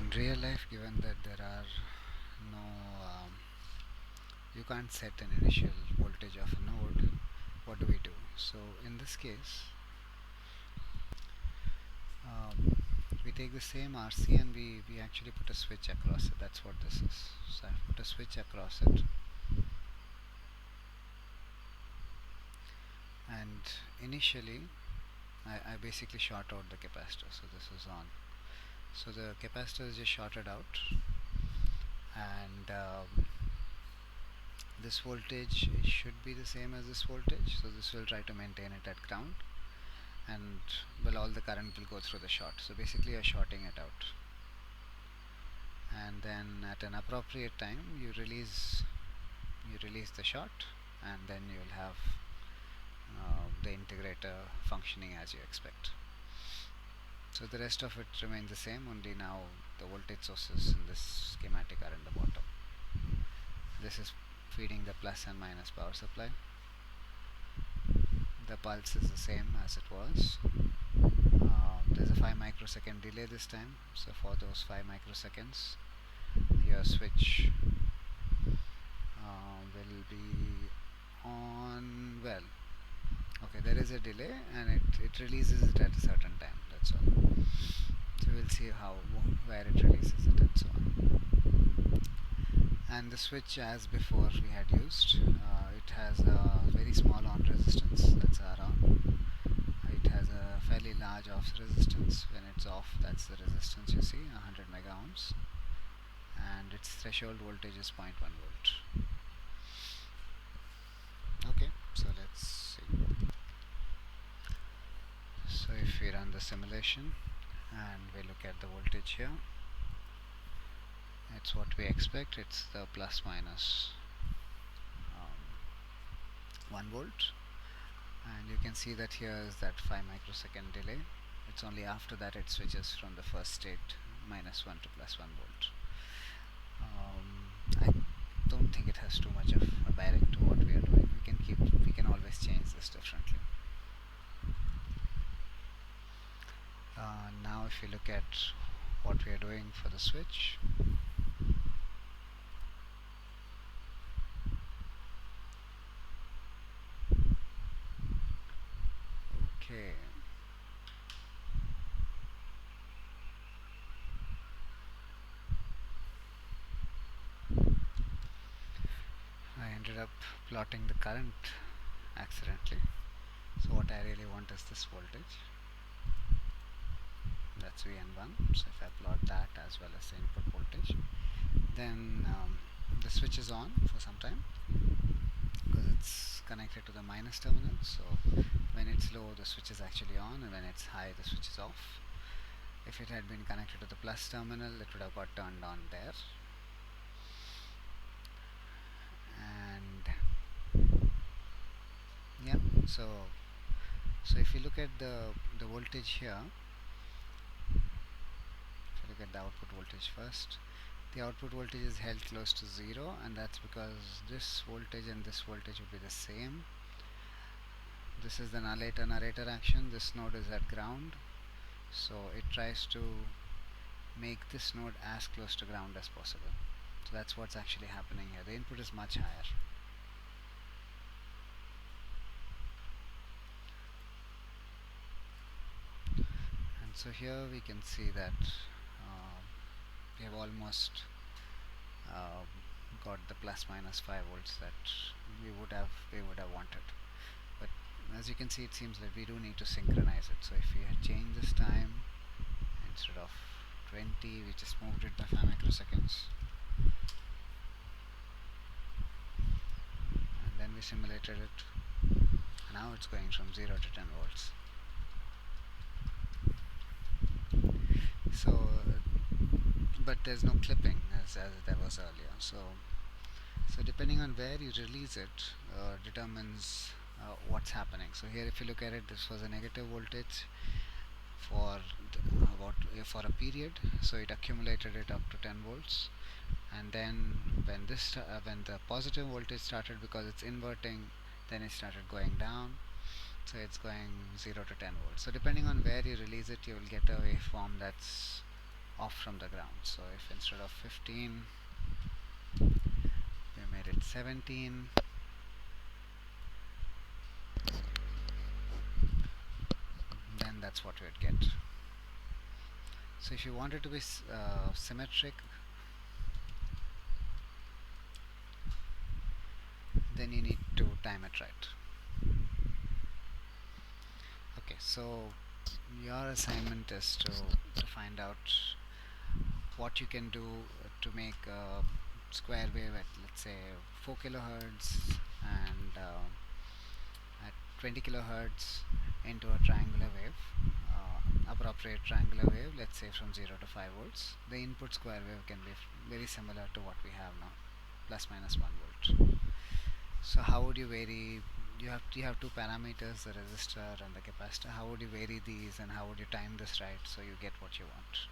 in real life, given that there are no you can't set an initial voltage of a node, what do we do? So in this case, we take the same RC and we actually put a switch across it. That's what this is. So I've put a switch across it, and initially I basically short out the capacitor. So this is on. So the capacitor is just shorted out, and this voltage should be the same as this voltage. So this will try to maintain it at ground, and well, all the current will go through the short. So basically you're shorting it out, and then at an appropriate time you release the short, and then you'll have the integrator functioning as you expect. So the rest of it remains the same, only now the voltage sources in this schematic are in the bottom. This is feeding the plus and minus power supply. The pulse is the same as it was. There's a 5 microsecond delay this time, so for those 5 microseconds your switch will be on. Well, okay, there is a delay and it releases it at a certain time, that's all. So we'll see where it releases it and so on. And the switch, as before we had used, it has a very small on resistance, that's R on. It has a fairly large off resistance. When it's off, that's the resistance you see, 100 mega ohms, and its threshold voltage is 0.1 volt. Okay, so let's see. So if we run the simulation and we look at the voltage here, it's what we expect. It's the plus minus 1 volt, and you can see that here is that 5 microsecond delay. It's only after that it switches from the first state minus 1 to plus 1 volt. I don't think it has too much of a bearing to what we are doing. We can always change this differently. Now if you look at what we are doing for the switch, okay, I ended up plotting the current accidentally. So what I really want is this voltage, that's VN1. So if I plot that as well as the input voltage, then the switch is on for some time because it's connected to the minus terminal. So when it's low, the switch is actually on, and when it's high, the switch is off. If it had been connected to the plus terminal, it would have got turned on there. And yeah, so if you look at the voltage here, if you look at the output voltage first, the output voltage is held close to 0, and that's because this voltage and this voltage will be the same. This is the narrator action. This node is at ground, so it tries to make this node as close to ground as possible. So that's what's actually happening here. The input is much higher. And so here we can see that we have almost got the plus minus 5 volts that we would have wanted. But as you can see, it seems that we do need to synchronize it. So if we had changed this time, instead of 20, we just moved it by 5 microseconds, and then we simulated it. Now it's going from 0 to 10 volts. So but there's no clipping as there was earlier. So depending on where you release it determines what's happening. So here, if you look at it, this was a negative voltage for for a period, so it accumulated it up to 10 volts, and then when the positive voltage started, because it's inverting, then it started going down, so it's going 0 to 10 volts. So depending on where you release it, you will get a waveform that's off from the ground. So if instead of 15 we made it 17, then that's what we'd get. So if you want it to be symmetric, then you need to time it right. Okay, so your assignment is to find out what you can do to make a square wave at, let's say, 4 kilohertz and at 20 kilohertz into a triangular wave, appropriate triangular wave, let's say from 0 to 5 volts. The input square wave can be very similar to what we have now, plus minus 1 volt. So how would you vary? You have two parameters, the resistor and the capacitor. How would you vary these, and how would you time this right so you get what you want?